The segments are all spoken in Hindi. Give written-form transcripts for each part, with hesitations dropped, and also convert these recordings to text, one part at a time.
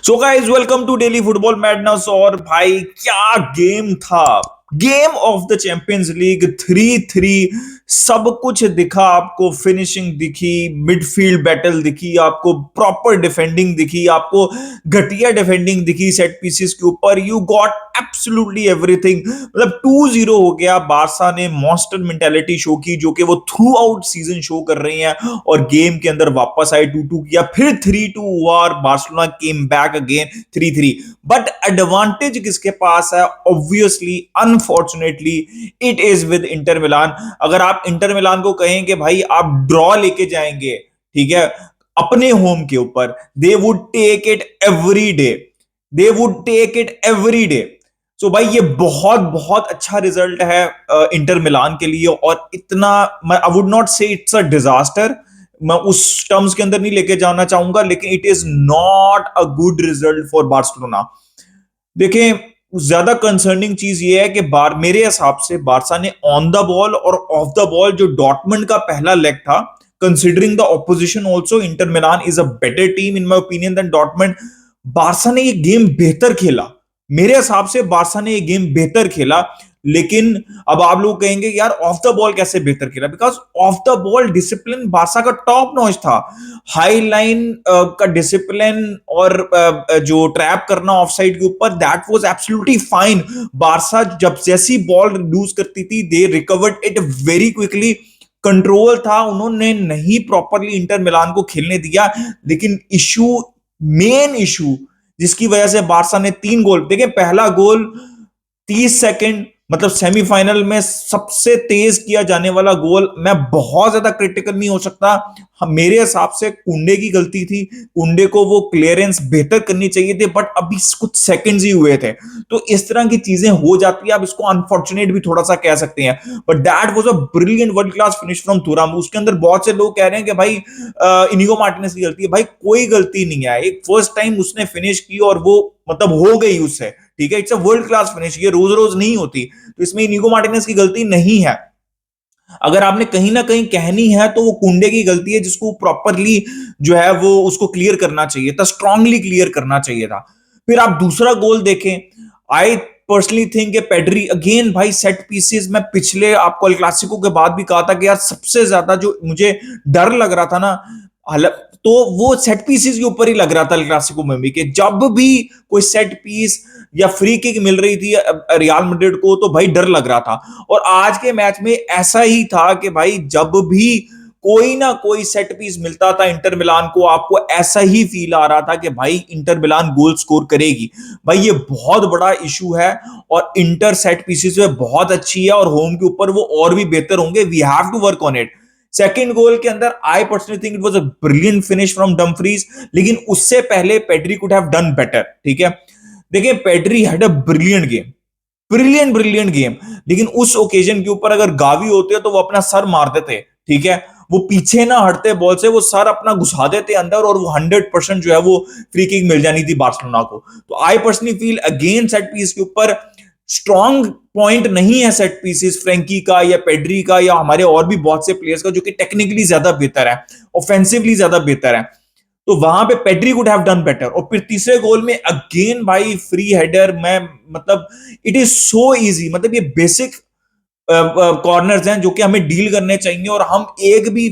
So guys welcome to daily football madness. और भाई क्या गेम था। Game of the champions league 3-3 सब कुछ दिखा आपको। फिनिशिंग दिखी, मिडफील्ड बैटल दिखी आपको, प्रॉपर डिफेंडिंग दिखी आपको, घटिया डिफेंडिंग दिखी सेट पीसेस के ऊपर। You got absolutely everything. मतलब 2-0 हो गया। बारसा ने मॉन्स्टर मेंटालिटी शो की जो कि वो थ्रू आउट सीजन शो कर रही हैं, और गेम के अंदर वापस आए। 2-2 किया, फिर 3-2 हुआ और Barcelona came back again 3-3। But advantage किसके पास है? Obviously unfortunately it is with Inter Milan. अगर आप इंटर मिलान को कहें कि भाई आप ड्रॉ लेके जाएंगे, ठीक है, अपने होम के ऊपर, they would take it every day. They would take it every day. So भाई ये बहुत बहुत अच्छा रिजल्ट है इंटर मिलान के लिए। और इतना, आई वुड नॉट से इट्स अ डिजास्टर, मैं उस टर्म्स के अंदर नहीं लेके जाना चाहूंगा, लेकिन it is not a good result for Barcelona. देखें, ज्यादा कंसर्निंग चीज ये है कि मेरे हिसाब से बारसा ने ऑन द बॉल और ऑफ द बॉल जो डॉर्टमंड का पहला लेग था, considering the opposition also, Inter Milan is a better team in my opinion than Dortmund. Barca ने ये गेम बेहतर खेला। मेरे हिसाब से बारसा ने ये गेम बेहतर खेला। लेकिन अब आप लोग कहेंगे यार ऑफ द बॉल कैसे बेहतर खेला? Because of the ball discipline Barça का टॉप नॉच था। हाई लाइन का डिसिप्लिन और जो ट्रैप करना ऑफ साइड के ऊपर, that was absolutely fine. Barça जब जैसी बॉल लूज करती थी, they recovered it very quickly. Control था, उन्होंने नहीं प्रॉपरली इंटर मिलान को खेलने दिया। लेकिन इशू, मेन इशू जिसकी वजह से बारसा ने 3 गोल, देखिए पहला गोल 30 सेकंड, मतलब सेमीफाइनल में सबसे तेज किया जाने वाला गोल। मैं बहुत ज्यादा क्रिटिकल नहीं हो सकता। मेरे हिसाब से कुंडे की गलती थी। कुंडे को वो क्लियरेंस बेहतर करनी चाहिए थे, बट अभी कुछ सेकंड्स ही हुए थे। तो इस तरह की चीजें हो जाती है। आप इसको अनफॉर्चुनेट भी थोड़ा सा कह सकते हैं, but that was a brilliant world class finish from Thuram. उसके अंदर बहुत से लोग कह रहे हैं कि भाई इनिगो मार्टिनेज की गलती है। भाई कोई गलती नहीं है। एक फर्स्ट टाइम उसने फिनिश की और वो मतलब हो गई उससे, ठीक है। It's a world class finish, ये रोज रोज नहीं होती। तो इसमें इनिगो मार्टिनेज की गलती नहीं है। अगर आपने कहीं ना कहीं कहनी है तो वो कुंडे की गलती है, जिसको प्रॉपरली जो है वो उसको क्लियर करना चाहिए था, स्ट्रांगली क्लियर करना चाहिए था। फिर आप दूसरा गोल देखें। आई पर्सनली थिंक पेड्री अगेन, भाई सेट पीसेस में पिछले आपको अल क्लासिको के बाद भी कहा था कि यार सबसे ज्यादा जो मुझे डर लग रहा था ना, तो वो सेट पीसेस के ऊपर ही लग रहा था अल क्लासिको में भी, कि जब भी कोई सेट पीस या फ्री किक मिल रही थी रियल मैड्रिड को, तो भाई डर लग रहा था। और आज के मैच में ऐसा ही था कि भाई जब भी कोई ना कोई सेट पीस मिलता था इंटर मिलान को, आपको ऐसा ही फील आ रहा था कि भाई इंटर मिलान गोल स्कोर करेगी। भाई ये बहुत बड़ा इशू है। और इंटर सेट पीसेस में बहुत अच्छी है, और होम के ऊपर वो और भी बेहतर होंगे। We have to work on it. Second goal के अंदर I personally think it was a brilliant finish from Dumfries, लेकिन उससे पहले Pedri could have done better, ठीक है। देखिए Pedri had a brilliant game, brilliant brilliant game. लेकिन उस ओकेजन के ऊपर अगर गावी होते तो वो अपना सर मार देते, ठीक है। वो पीछे ना हटते बॉल से, वो सर अपना घुसा देते अंदर, और वो 100% जो है वो फ्री किक मिल जानी थी बार्सिलोना को। तो I personally feel again set piece के ऊपर स्ट्रॉन्ग पॉइंट नहीं है सेट पीसेस फ्रैंकी का या पेड्री का या हमारे और भी बहुत से प्लेयर्स का, जो कि टेक्निकली ज्यादा बेहतर है, ऑफेंसिवली ज्यादा बेहतर है। तो वहां पे Pedri could have done better. और फिर तीसरे गोल में अगेन भाई फ्री हेडर में, मतलब इट इज सो इजी। मतलब ये बेसिक कॉर्नर्स हैं जो कि हमें डील करने चाहिए, और हम एक भी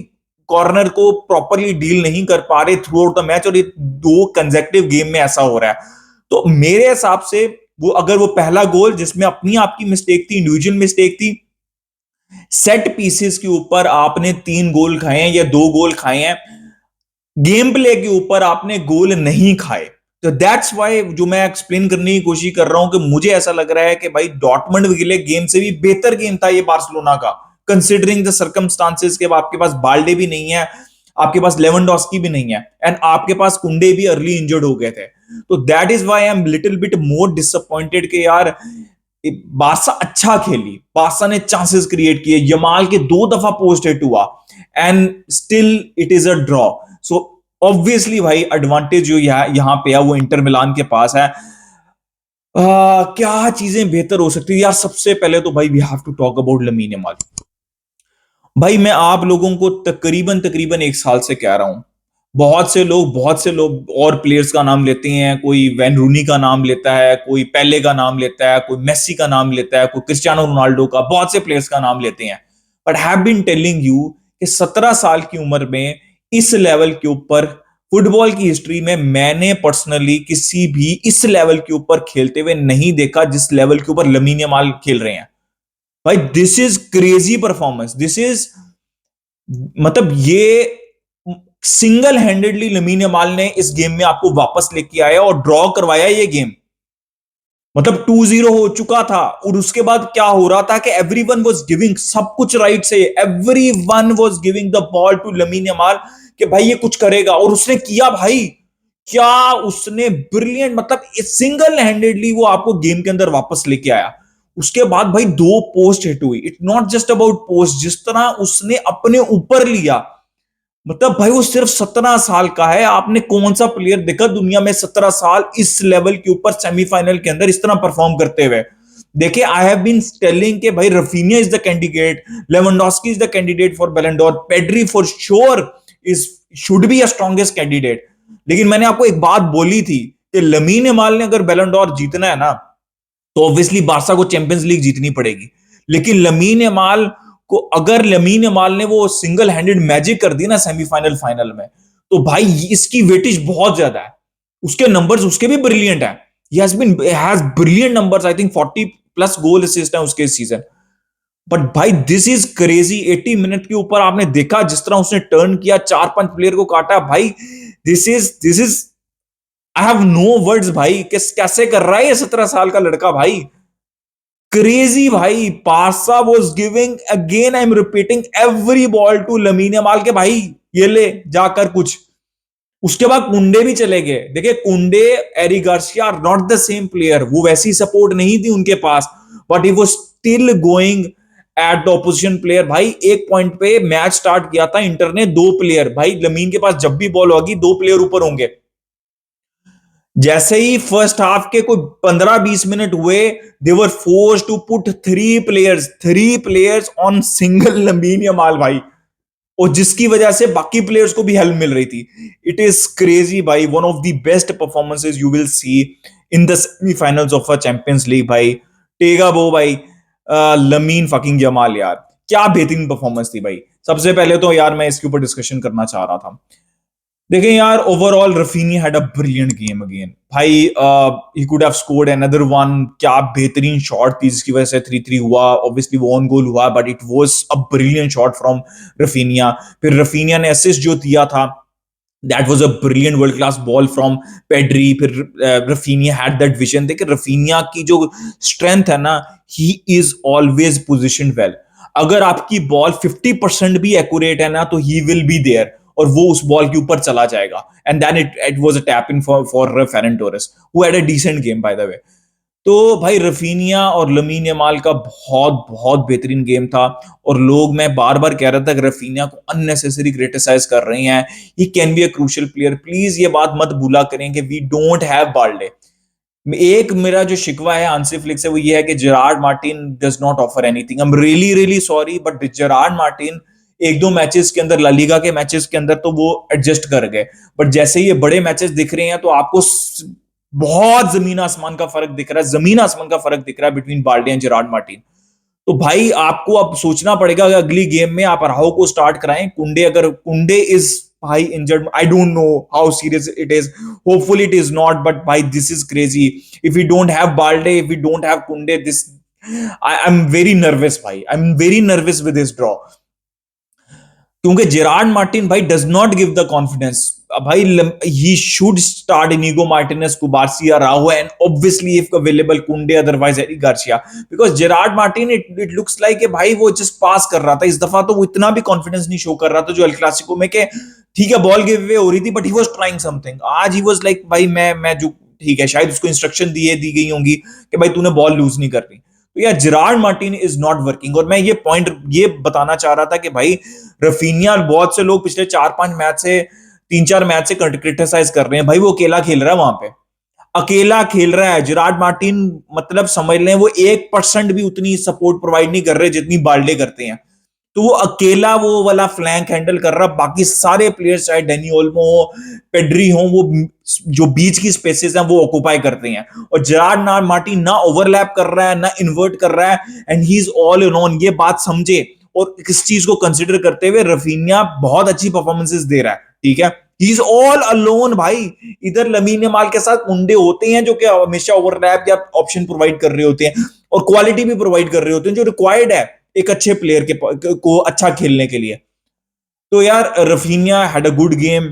कॉर्नर को प्रॉपरली डील नहीं कर पा रहे थ्रू आउट द मैच, और ये 2 कंसेक्टिव गेम में ऐसा हो रहा है। तो मेरे हिसाब से वो, अगर वो पहला गोल जिसमें अपनी आपकी मिस्टेक थी, इंडिविजुअल मिस्टेक थी, सेट पीसेस के ऊपर आपने 3 गोल खाए हैं या 2 गोल खाए हैं, गेम प्ले के ऊपर आपने गोल नहीं खाए। तो दैट्स वाई जो मैं एक्सप्लेन करने की कोशिश कर रहा हूं कि मुझे ऐसा लग रहा है कि भाई डॉर्टमंड के लिए गेम से भी बेहतर गेम था ये बार्सिलोना का, कंसिडरिंग द सर्कमस्टांसेस के। आपके पास बाल्डे भी नहीं है, आपके पास लेवेंडोस्की भी नहीं है, एंड आपके पास कुंडे भी अर्ली इंजर्ड हो गए थे। तो that is why I am little bit more disappointed कि यार बारसा अच्छा खेली, बारसा ने चांसेस क्रिएट किए, यमाल के 2 दफा पोस्ट हिट हुआ, and still it is a draw. So obviously भाई एडवांटेज जो यहां पे है वो इंटर मिलान के पास है। क्या चीजें बेहतर हो सकती है यार? सबसे पहले तो भाई we have to talk about Lamine Yamal. भाई मैं आप लोगों को तकरीबन तकरीबन 1 साल से कह रहा हूं, बहुत से लोग और प्लेयर्स का नाम लेते हैं, कोई वैन रूनी का नाम लेता है, कोई पेले का नाम लेता है, कोई मेसी का नाम लेता है, कोई क्रिस्टियानो रोनाल्डो का, बहुत से प्लेयर्स का नाम लेते हैं। But have been telling you कि 17 साल की उम्र में इस लेवल के ऊपर फुटबॉल की हिस्ट्री में मैंने पर्सनली किसी भी इस लेवल के ऊपर खेलते हुए नहीं देखा जिस लेवल के ऊपर लमीन यमाल खेल रहे हैं। भाई this is crazy performance, this is मतलब ये सिंगल हैंडेडली लमीन यमाल ने इस गेम में आपको वापस लेके आया और ड्रॉ करवाया ये गेम। मतलब 2-0 हो चुका था और उसके बाद क्या हो रहा था कि एवरीवन वाज गिविंग सब कुछ राइट से, everyone was giving the ball to Lamine Yamal कि भाई ये कुछ करेगा, और उसने किया भाई। क्या उसने ब्रिलियंट, मतलब सिंगल हैंडेडली वो आपको गेम के अंदर वापस लेके आया। उसके बाद भाई 2 पोस्ट हिट हुई, it not just about post, जिस तरह उसने अपने ऊपर लिया। मतलब भाई वो सिर्फ 17 साल का है। आपने कौन सा प्लेयर देखा दुनिया में 17 साल इस लेवल के ऊपर सेमीफाइनल के अंदर इस तरह परफॉर्म करते हुए? देखिए, आई हैव बीन टेलिंग कि भाई Raphinha is the candidate, Lewandowski is the candidate for बैलन door, Pedri for sure is should be a strongest candidate. लेकिन मैंने आपको एक बात बोली थी कि लमीन यमाल ने अगर बैलन डोर जीतना है ना, तो ऑब्वियसली बारसा को चैंपियंस लीग जीतनी पड़ेगी। लेकिन लमीन यमाल को, अगर लमीन यमाल ने वो सिंगल हैंडेड मैजिक कर दी ना सेमीफाइनल फाइनल में, तो भाई इसकी वेटेज बहुत ज्यादा है। उसके नंबर्स उसके भी ब्रिलियंट है, he has brilliant numbers, I think 40 plus goal assist है उसके सीजन। बट भाई दिस इज क्रेजी, 80 मिनट के ऊपर आपने देखा जिस तरह उसने टर्न किया, 4-5 प्लेयर को काटा भाई। This is I have no words भाई, कैसे कर रहा है ये 17 साल का लड़का भाई। क्रेजी भाई। पासा was giving, again I am repeating, every ball to Lamine Yamal के भाई ये ले जाकर कुछ। उसके बाद कुंडे भी चले गए। देखिए Kounde, Eric Garcia are not the same player, वो वैसी सपोर्ट नहीं थी उनके पास, but he was still going at the opposition player. भाई एक पॉइंट पे मैच स्टार्ट किया था इंटर ने, 2 प्लेयर, भाई लमीन के पास जब भी बॉल होगी 2 प्लेयर ऊपर होंगे। जैसे ही फर्स्ट हाफ के कोई 15-20 मिनट हुए, they were force to put 3 players on single Lamine Yamal भाई, और जिसकी वजह से बाकी प्लेयर्स को भी हेल्प मिल रही थी। इट इज क्रेजी भाई, one of the best performances you will see in the semifinals of a champions league भाई। टेगा बो भाई, लमीन फकिंग जमाल यार, क्या बेहतरीन परफॉर्मेंस थी भाई। सबसे पहले तो यार मैं इसके ऊपर डिस्कशन करना चाह रहा था। देखें यार, overall Raphinha had a brilliant game again भाई। He could have scored another one, क्या बेहतरीन शॉट थी जिसकी वजह से 3-3 हुआ। ऑब्वियसली वो ऑन गोल हुआ, but it was a brilliant shot from Raphinha. फिर रफीनिया ने असिस्ट जो दिया था, that was a brilliant world class ball from Pedri. फिर रफीनिया हैड दैट विजन। देखिए रफीनिया की जो स्ट्रेंथ है ना, he is always position well. अगर आपकी बॉल 50% भी एक्यूरेट है ना, तो ही विल बी देयर और वो उस बॉल के ऊपर चला जाएगा। And then it was a tap in for Ferran Torres, who had a decent game by the way. तो भाई रफीनिया और लमीन यमाल का बहुत बहुत बेहतरीन गेम था। और लोग, मैं बार बार कह रहा था कि रफीनिया को अननेसेसरी क्रिटिसाइज कर रहे हैं, he can be a crucial player. Please ये बात मत भूला करें कि वी डोंट हैव बाल्डे। एक मेरा जो शिकवा है हांसी फ्लिक से वो ये है कि Gerrard Martin does not offer anything. I am really really sorry, but Gerrard Martin एक दो मैचेस के अंदर, ला लीगा के मैचेस के अंदर तो वो एडजस्ट कर गए, बट जैसे ये बड़े मैचेस दिख रहे हैं तो आपको बहुत जमीन आसमान का फर्क दिख रहा है, जमीन आसमान का फर्क दिख रहा है between Balde and Gerrard Martin. तो भाई आपको अब सोचना पड़ेगा कि अगली गेम में आप अराहो को स्टार्ट कराएं। कुंडे, अगर कुंडे इज भाई injured, I don't know how serious it is, hopefully it is not, but भाई this is crazy. If we don't have Balde, if we don't have Kounde, this I am very nervous भाई, I am very nervous with this draw. क्योंकि जेरार्ड मार्टिन भाई does not give the confidence भाई। He should start Inigo Martinez, Cubarsi, Araujo and obviously if available Kounde, otherwise Eric Garcia. Because Gerrard Martin it looks like भाई वो जस्ट पास कर रहा था। इस दफा तो वो इतना भी कॉन्फिडेंस नहीं शो कर रहा था जो एल क्लासिको में, के ठीक है बॉल गिव अवे हो रही थी but he was trying something. आज ही वाज लाइक भाई मैं जो ठीक है, शायद उसको इंस्ट्रक्शन दी गई होंगी कि भाई तूने बॉल लूज नहीं करनी। तो यार Gerrard Martin is not working. और मैं ये पॉइंट ये बताना चाह रहा था कि भाई रफीनिया, बहुत से लोग पिछले 4-5 मैच से, 3-4 मैच से क्रिटिसाइज कर रहे हैं, भाई वो अकेला खेल रहा है वहां पे, अकेला खेल रहा है। जेरार्ड मार्टिन मतलब समझ लें वो 1% भी उतनी सपोर्ट प्रोवाइड नहीं कर रहे जितनी बाल्डे करते हैं। तो वो अकेला वो वाला फ्लैंक हैंडल कर रहा, बाकी सारे प्लेयर्स चाहे डेनी ओल्मो हो, पेड्री हो, वो जो बीच की स्पेसेस हैं वो ऑक्यूपाई करते हैं। और जेरार्ड ना मार्टिन ना ओवरलैप कर रहा है ना इन्वर्ट कर रहा है, and he is all in on. ये बात समझे और इस चीज को कंसिडर करते हुए रफीनिया बहुत अच्छी परफॉर्मेंसेस दे रहा है, ठीक है। ही इज ऑल अलोन भाई। इधर लमीन यमाल के साथ मुंडे होते हैं जो कि हमेशा ओवरलैप या ऑप्शन प्रोवाइड कर रहे होते हैं और क्वालिटी भी प्रोवाइड कर रहे होते हैं जो रिक्वायर्ड है एक अच्छे प्लेयर के को अच्छा खेलने के लिए। तो यार Raphinha had a good game,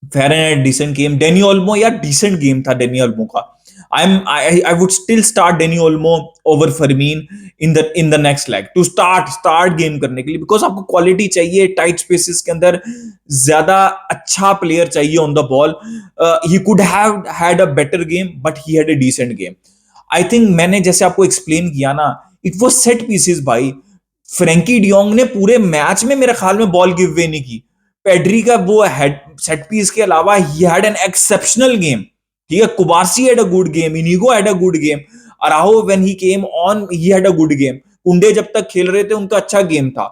Ferran decent game. Dani Olmo यार डिसेंट गेम था डेनी ओल्मो का। I would still start Dani Olmo over Fermin in the next leg to start game करने के लिए, बिकॉज आपको क्वालिटी चाहिए टाइट स्पेसेस के अंदर, ज्यादा अच्छा प्लेयर चाहिए on the ball. He could have had a better game but he had a decent game. I think मैंने जैसे आपको एक्सप्लेन किया ना, इट वाज सेट पीसेस भाई। फ्रेंकी डियोंग ने पूरे मैच में मेरे ख्याल में बॉल गिव वे नहीं की। पेड्री का वो हेड सेट पीस के अलावा he had an exceptional game, ठीक है। कुबार्सी had a good game, Inigo had a good game, अराहो when he came on he had a good game. कुंडे जब तक खेल रहे थे उनका अच्छा गेम था,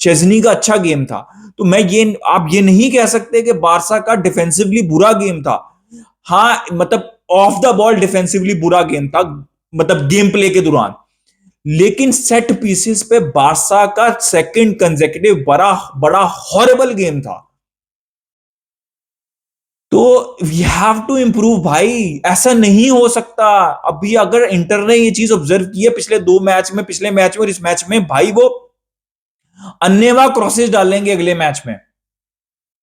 शेजनी का अच्छा गेम था। तो मैं ये आप ये नहीं कह सकते कि बारसा का डिफेंसिवली बुरा गेम था। हाँ मतलब ऑफ द बॉल डिफेंसिवली बुरा गेम था, मतलब गेम प्ले के दौरान। लेकिन सेट पीसेस पे बारसा का सेकंड कंसेक्यूटिव बड़ा बड़ा हॉरिबल गेम था। तो वी हैव टू इंप्रूव भाई, ऐसा नहीं हो सकता। अभी अगर इंटर ने ये चीज ऑब्जर्व की है पिछले दो मैच में, पिछले मैच में और इस मैच में, भाई वो अन्नेवा क्रॉसेस डालेंगे अगले मैच में,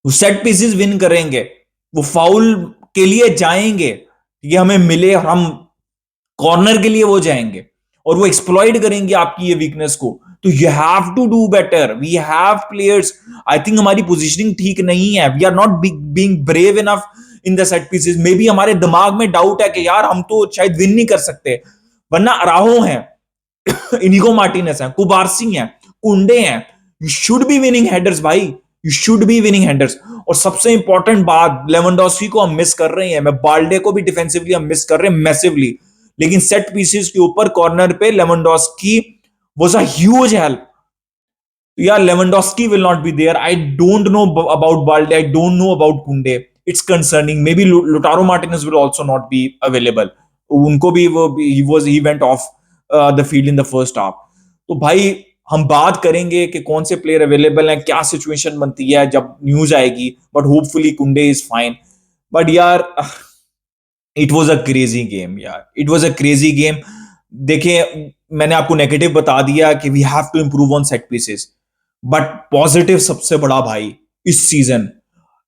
वो सेट पीसेस विन करेंगे, वो फाउल के लिए जाएंगे, ये हमें मिले और हम कॉर्नर के लिए वो जाएंगे और वो एक्सप्लॉइट करेंगे आपकी ये वीकनेस को। तो you have to do better, we have players. I think हमारी पोजीशनिंग ठीक नहीं है, we are not being brave enough in the set pieces. Maybe हमारे दिमाग में डाउट है कि यार हम तो शायद विन नहीं कर सकते, वरना अराहो है, इनिगो मार्टिनेस है, कुबार्सी है, कुंडे हैं। You should be winning headers भाई, you should be winning headers. और सबसे इंपॉर्टेंट बात, लेवेंडोस्की को हम मिस कर रहे हैं, मैं बाल्डे को भी डिफेंसिवली हम मिस कर रहे हैं मैसिवली, लेकिन सेट पीसेस के ऊपर कॉर्नर पे Lewandowski was a huge help. यार Lewandowski will not be there. I don't know about Balde, I don't know about Kounde, it's concerning. Maybe Lautaro Martinez will also not be available, उनको भी वो he went off the field in the first half. तो भाई हम बात करेंगे कि कौन से प्लेयर अवेलेबल हैं, क्या सिचुएशन बनती है जब न्यूज आएगी, but hopefully Kounde is fine. But यार it was a crazy game यार, it was a crazy game. देखिए मैंने आपको नेगेटिव बता दिया कि we have to improve on set pieces, but positive सबसे बड़ा भाई इस सीजन,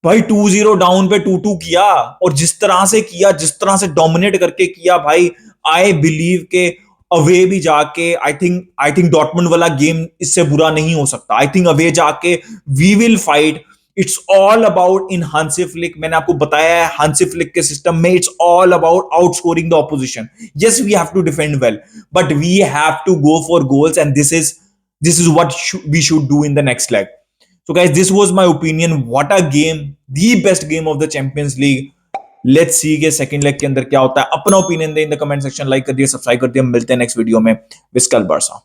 भाई 2-0 डाउन पे 2-2 किया, और जिस तरह से किया, जिस तरह से डोमिनेट करके किया भाई, आई बिलीव के अवे भी जाके आई थिंक डॉटमुंड वाला गेम इससे बुरा नहीं हो सकता। आई थिंक अवे जाके we will fight. It's all about in Hansi Flick, मैंने आपको बताया है हांसी फ्लिक के सिस्टम में it's all about outscoring the opposition. Yes we have to defend well, but we have to go for goals, and this is what we should do in the next leg. So guys, this was my opinion. What a game, the best game of the Champions League. Let's see के सेकंड लेग के अंदर क्या होता है। अपना opinion they in the comment section, like कर दिए, सब्सक्राइब कर दिए। मिलते हैं नेक्स्ट वीडियो में। विस्कल बारसा।